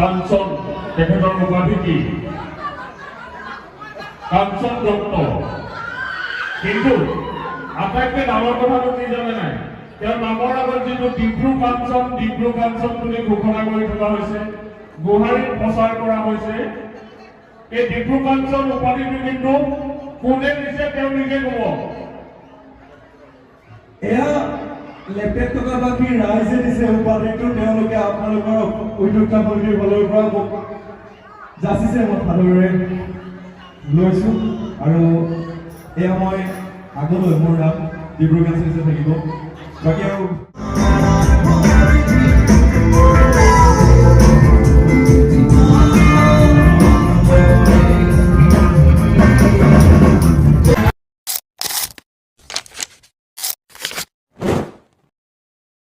কাঞ্চন তেখেতৰ উপাধি কি কাঞ্চন দত্ত কিন্তু আটাইতকৈ ডাঙৰ কথাটো কি জানে নাই তেওঁৰ নামৰ আগত যিটো ডিব্ৰু কাঞ্চন বুলি ঘোষণা কৰি থকা হৈছে গুৱাহাটীত প্ৰচাৰ কৰা হৈছে এই ডিব্ৰু কাঞ্চন উপাধিটো কিন্তু কোনে দিছে তেওঁ নিজে ক'ব এয়া লেপটেপ থকা বাকী ৰাইজে দিছে উপাধিটো তেওঁলোকে আপোনালোকৰ উদ্যোক্তা মন্ত্ৰীৰ ফালৰ পৰা মোক যাচিছে মই ভালদৰে লৈছোঁ আৰু এয়া মই আগলৈ মোৰ নাম ডিব্ৰু কাঞ্চন থাকিব বাকী আৰু